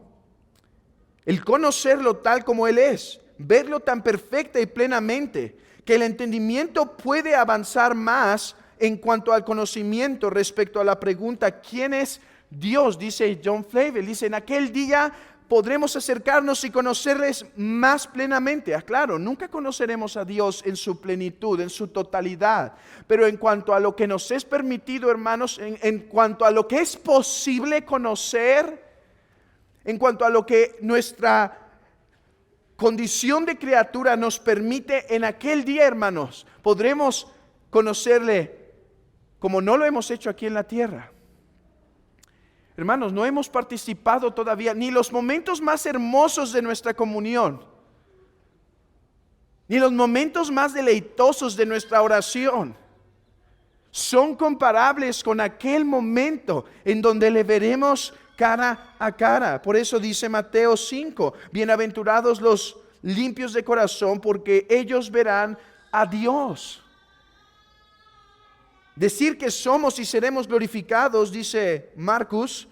El conocerlo tal como Él es, verlo tan perfecta y plenamente, que el entendimiento puede avanzar más en cuanto al conocimiento respecto a la pregunta, ¿quién es Dios? Dice John Flavel, dice, en aquel día podremos acercarnos y conocerles más plenamente. Claro, nunca conoceremos a Dios en su plenitud, en su totalidad, pero en cuanto a lo que nos es permitido, hermanos, en cuanto a lo que es posible conocer, en cuanto a lo que nuestra condición de criatura nos permite, en aquel día, hermanos, podremos conocerle como no lo hemos hecho aquí en la tierra. Hermanos, no hemos participado todavía ni los momentos más hermosos de nuestra comunión, ni los momentos más deleitosos de nuestra oración son comparables con aquel momento en donde le veremos cara a cara. Por eso dice Mateo 5, bienaventurados los limpios de corazón, porque ellos verán a Dios. Decir que somos y seremos glorificados, dice Marcos,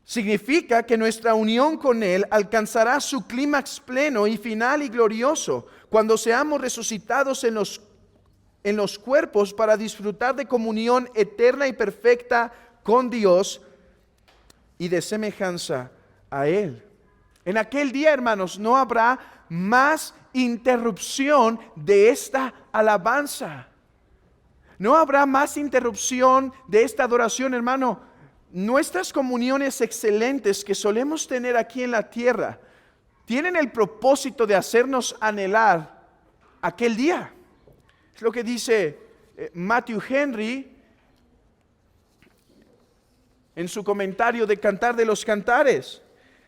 significa que nuestra unión con Él alcanzará su clímax pleno y final y glorioso cuando seamos resucitados en los cuerpos para disfrutar de comunión eterna y perfecta con Dios y de semejanza a Él. En aquel día, hermanos, no habrá más interrupción de esta alabanza. No habrá más interrupción de esta adoración, hermano. Nuestras comuniones excelentes que solemos tener aquí en la tierra tienen el propósito de hacernos anhelar aquel día. Es lo que dice Matthew Henry en su comentario de Cantar de los Cantares.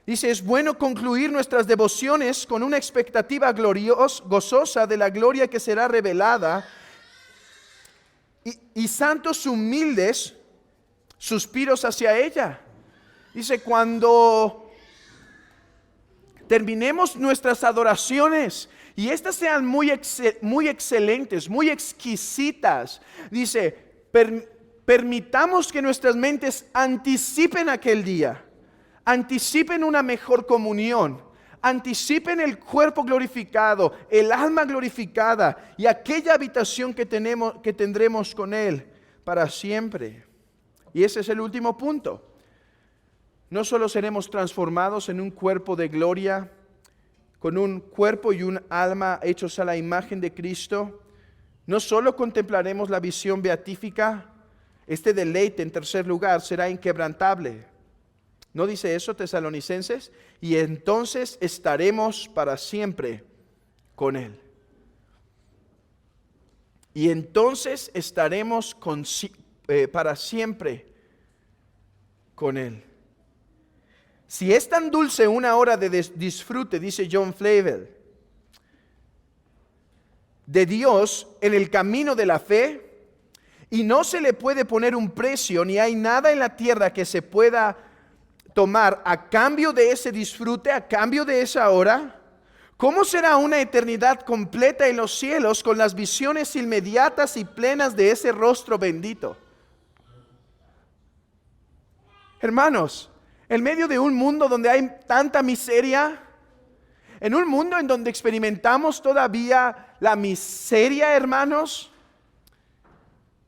Dice, es bueno concluir nuestras devociones con una expectativa gozosa de la gloria que será revelada y santos humildes suspiros hacia ella. Dice, cuando terminemos nuestras adoraciones y estas sean muy excelentes, muy exquisitas, dice, permitamos que nuestras mentes anticipen aquel día, anticipen una mejor comunión, anticipen el cuerpo glorificado, el alma glorificada y aquella habitación que tendremos con Él para siempre. Y ese es el último punto. No solo seremos transformados en un cuerpo de gloria, con un cuerpo y un alma hechos a la imagen de Cristo, no solo contemplaremos la visión beatífica, este deleite en tercer lugar será inquebrantable. ¿No dice eso Tesalonicenses? Y entonces estaremos para siempre con Él. Y entonces estaremos para siempre con Él. Si es tan dulce una hora de disfrute, dice John Flavel, de Dios en el camino de la fe, y no se le puede poner un precio, ni hay nada en la tierra que se pueda tomar a cambio de ese disfrute, a cambio de esa hora, ¿cómo será una eternidad completa en los cielos con las visiones inmediatas y plenas de ese rostro bendito? Hermanos, en medio de un mundo donde hay tanta miseria, en un mundo en donde experimentamos todavía la miseria, hermanos,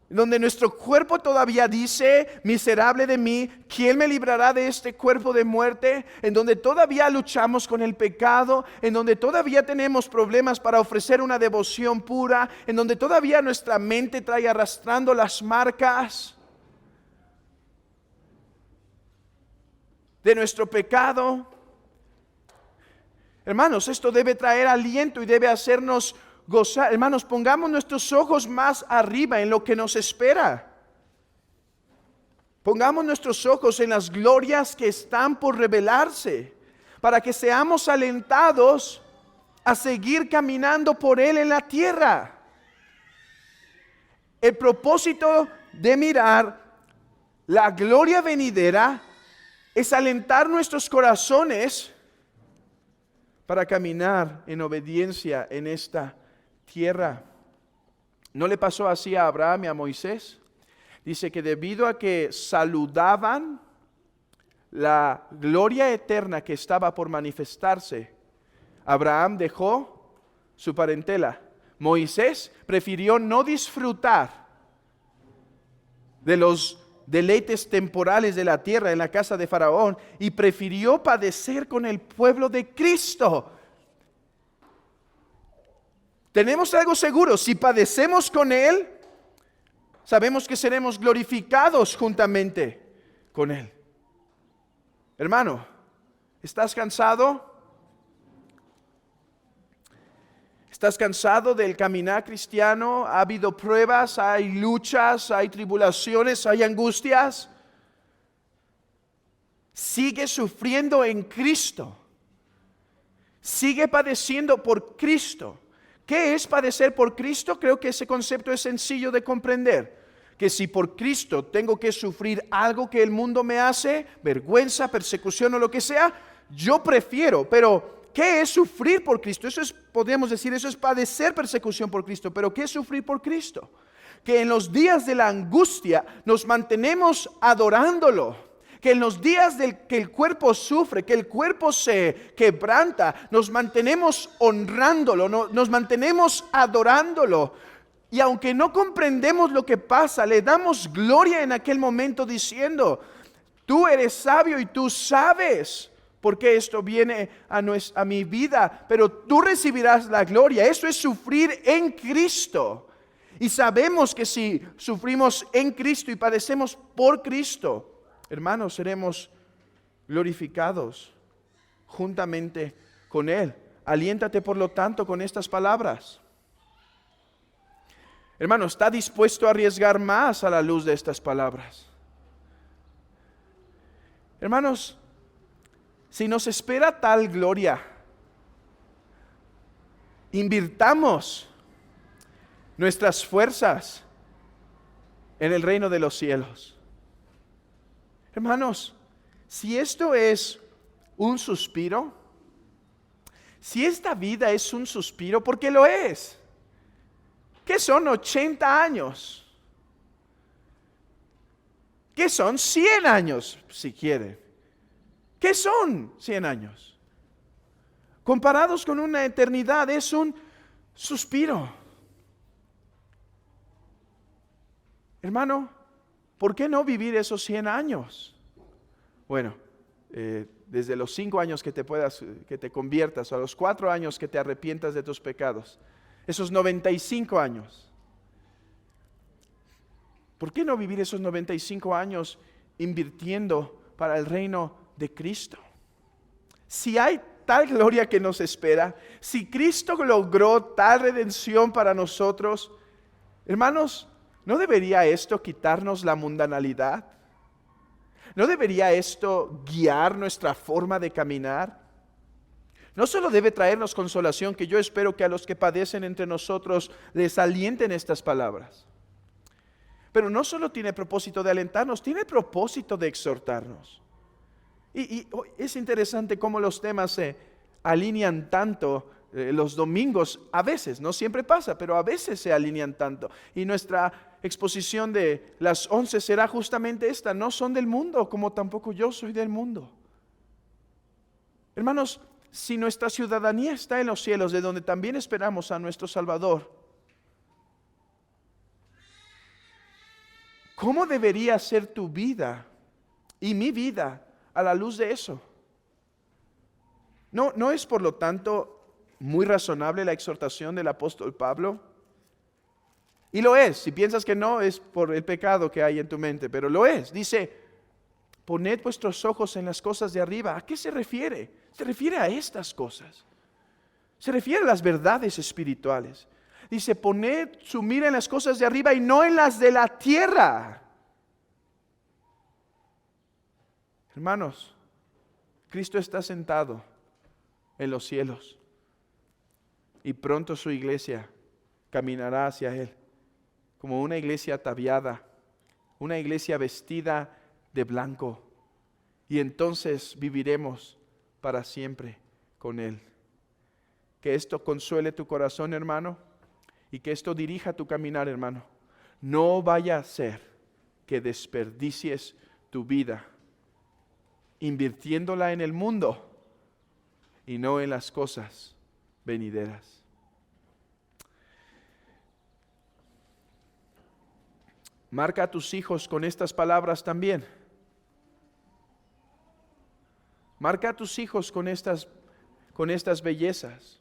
donde nuestro cuerpo todavía dice, miserable de mí, ¿quién me librará de este cuerpo de muerte? En donde todavía luchamos con el pecado, en donde todavía tenemos problemas para ofrecer una devoción pura, en donde todavía nuestra mente trae arrastrando las marcas de nuestro pecado. Hermanos, esto debe traer aliento y debe hacernos gozar. Hermanos, pongamos nuestros ojos más arriba en lo que nos espera. Pongamos nuestros ojos en las glorias que están por revelarse, para que seamos alentados a seguir caminando por Él en la tierra. El propósito de mirar la gloria venidera es alentar nuestros corazones para caminar en obediencia en esta tierra. ¿No le pasó así a Abraham y a Moisés? Dice que debido a que saludaban la gloria eterna que estaba por manifestarse, Abraham dejó su parentela. Moisés prefirió no disfrutar de los deleites temporales de la tierra en la casa de Faraón y prefirió padecer con el pueblo de Cristo. Tenemos algo seguro: si padecemos con Él, sabemos que seremos glorificados juntamente con Él. Hermano, ¿estás cansado? ¿Estás cansado del caminar cristiano? ¿Ha habido pruebas, hay luchas, hay tribulaciones, hay angustias? Sigue sufriendo en Cristo. Sigue padeciendo por Cristo. ¿Qué es padecer por Cristo? Creo que ese concepto es sencillo de comprender. Que si por Cristo tengo que sufrir algo que el mundo me hace, vergüenza, persecución o lo que sea, yo prefiero. Pero ¿qué es sufrir por Cristo? Eso es, podríamos decir, eso es padecer persecución por Cristo. Pero ¿qué es sufrir por Cristo? Que en los días de la angustia nos mantenemos adorándolo. Que en los días que el cuerpo sufre, que el cuerpo se quebranta, nos mantenemos honrándolo, nos mantenemos adorándolo. Y aunque no comprendemos lo que pasa, le damos gloria en aquel momento diciendo: tú eres sabio y tú sabes por qué esto viene a mi vida, pero tú recibirás la gloria. Eso es sufrir en Cristo. Y sabemos que si sufrimos en Cristo y padecemos por Cristo, hermanos, seremos glorificados juntamente con Él. Aliéntate, por lo tanto, con estas palabras. Hermano, ¿está dispuesto a arriesgar más a la luz de estas palabras? Hermanos, si nos espera tal gloria, invirtamos nuestras fuerzas en el reino de los cielos. Hermanos, si esto es un suspiro, si esta vida es un suspiro, porque lo es. ¿Qué son 80 años? ¿Qué son 100 años, si quieren? ¿Qué son 100 años? Comparados con una eternidad, es un suspiro. Hermano, ¿por qué no vivir esos 100 años? Bueno, desde los 5 años que te conviertas, a los 4 años que te arrepientas de tus pecados, esos 95 años. ¿Por qué no vivir esos 95 años invirtiendo para el reino de Cristo? Si hay tal gloria que nos espera, si Cristo logró tal redención para nosotros, hermanos, ¿no debería esto quitarnos la mundanalidad? ¿No debería esto guiar nuestra forma de caminar? No solo debe traernos consolación, que yo espero que a los que padecen entre nosotros les alienten estas palabras, pero no solo tiene propósito de alentarnos, tiene propósito de exhortarnos. Y es interesante cómo los temas se alinean tanto los domingos, a veces, no siempre pasa, pero a veces se alinean tanto. Y nuestra exposición de las 11 será justamente esta: no son del mundo, como tampoco yo soy del mundo. Hermanos, si nuestra ciudadanía está en los cielos, de donde también esperamos a nuestro Salvador, ¿cómo debería ser tu vida y mi vida a la luz de eso? ¿No es, por lo tanto, muy razonable la exhortación del apóstol Pablo? Y lo es. Si piensas que no, es por el pecado que hay en tu mente, pero lo es. Dice: poned vuestros ojos en las cosas de arriba. ¿A qué se refiere? Se refiere a estas cosas. Se refiere a las verdades espirituales. Dice: poned su mira en las cosas de arriba y no en las de la tierra. Hermanos, Cristo está sentado en los cielos y pronto su iglesia caminará hacia Él como una iglesia ataviada, una iglesia vestida de blanco. y entonces viviremos para siempre con Él. Que esto consuele tu corazón, hermano, y que esto dirija tu caminar, hermano. No vaya a ser que desperdicies tu vida invirtiéndola en el mundo y no en las cosas venideras. Marca a tus hijos con estas palabras también. Marca a tus hijos con estas bellezas.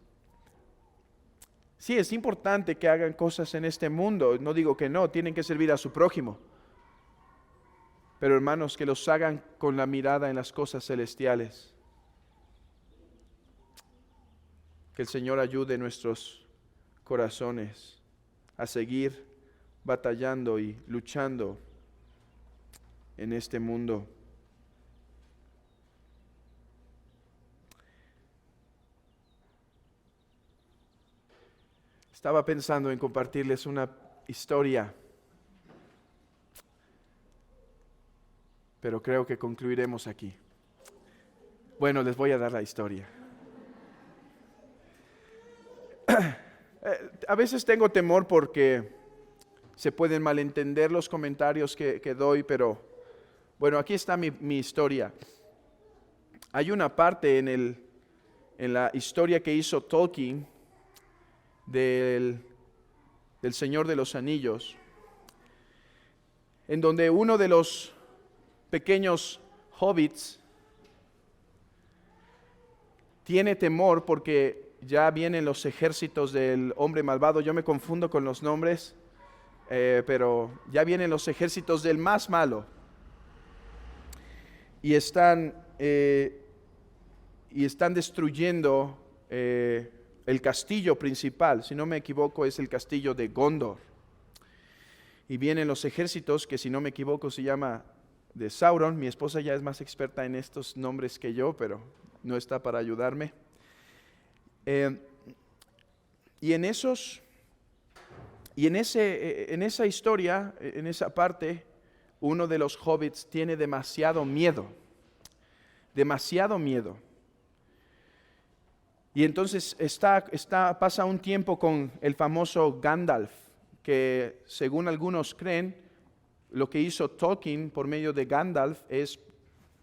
Sí, es importante que hagan cosas en este mundo. No digo que no, tienen que servir a su prójimo. Pero hermanos, que los hagan con la mirada en las cosas celestiales. Que el Señor ayude nuestros corazones a seguir batallando y luchando en este mundo. Estaba pensando en compartirles una historia, pero creo que concluiremos aquí. Bueno, les voy a dar la historia. A veces tengo temor porque se pueden malentender los comentarios que doy, pero bueno, aquí está mi historia. Hay una parte en la historia que hizo Tolkien del Señor de los Anillos, en donde uno de los pequeños hobbits tiene temor porque ya vienen los ejércitos del hombre malvado. Yo me confundo con los nombres, pero ya vienen los ejércitos del más malo y están destruyendo el castillo principal. Si no me equivoco, es el castillo de Gondor. Y vienen los ejércitos, que si no me equivoco se llama de Sauron. Mi esposa ya es más experta en estos nombres que yo, pero no está para ayudarme. Y en esa historia, en esa parte, uno de los hobbits tiene demasiado miedo. Y entonces pasa un tiempo con el famoso Gandalf, que según algunos creen, lo que hizo Tolkien por medio de Gandalf es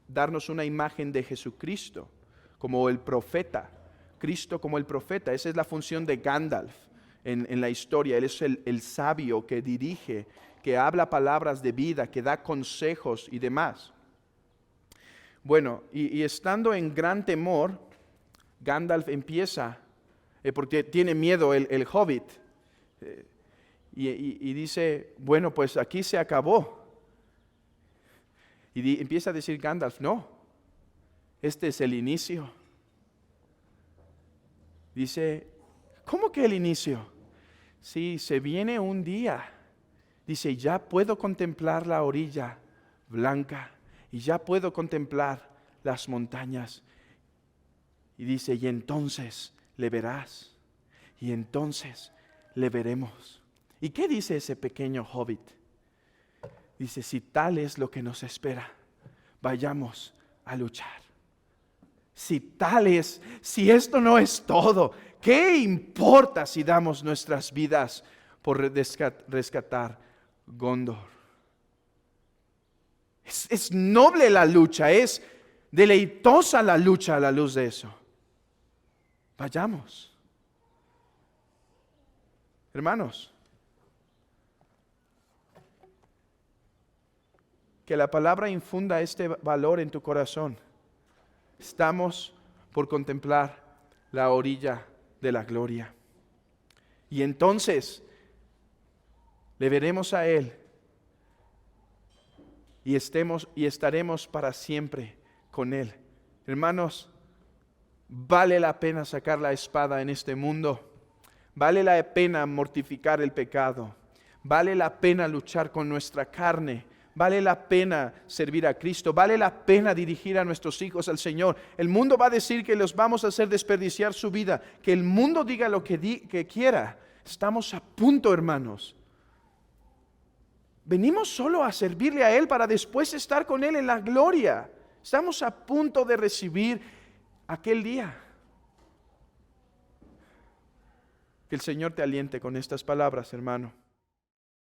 darnos una imagen de Jesucristo como el profeta. Cristo como el profeta, esa es la función de Gandalf en la historia. Él es el sabio que dirige, que habla palabras de vida, que da consejos y demás. Bueno, y estando en gran temor, Gandalf empieza, porque tiene miedo el hobbit, y dice, bueno, pues aquí se acabó. Y empieza a decir Gandalf, no, este es el inicio. Dice, ¿cómo que el inicio? Sí, se viene un día. Dice, ya puedo contemplar la orilla blanca y ya puedo contemplar las montañas. Y dice, y entonces le verás, y entonces le veremos. ¿Y qué dice ese pequeño hobbit? Dice, si tal es lo que nos espera, vayamos a luchar. Si esto no es todo, ¿qué importa si damos nuestras vidas por rescatar Gondor? Es noble la lucha, es deleitosa la lucha a la luz de eso. Vayamos. Hermanos, que la palabra infunda este valor en tu corazón. Estamos por contemplar la orilla de la gloria. Y entonces le veremos a Él y estaremos para siempre con Él. Hermanos, vale la pena sacar la espada en este mundo. Vale la pena mortificar el pecado. Vale la pena luchar con nuestra carne. Vale la pena servir a Cristo. Vale la pena dirigir a nuestros hijos al Señor. El mundo va a decir que los vamos a hacer desperdiciar su vida. Que el mundo diga lo que quiera. Estamos a punto, hermanos. Venimos solo a servirle a Él para después estar con Él en la gloria. Estamos a punto de recibir aquel día. Que el Señor te aliente con estas palabras, hermano.